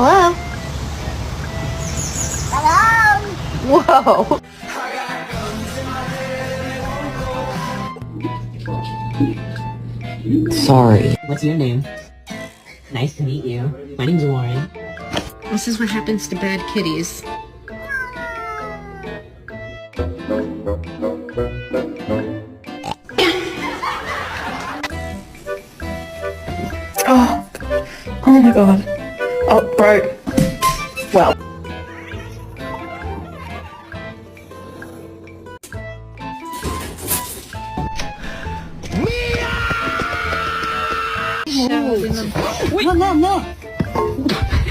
Hello? Whoa. Sorry. What's your name? Nice to meet you. My name's Warren. This is what happens to bad kitties. Oh. Oh my god. Oh, bro. Well. No, no, no.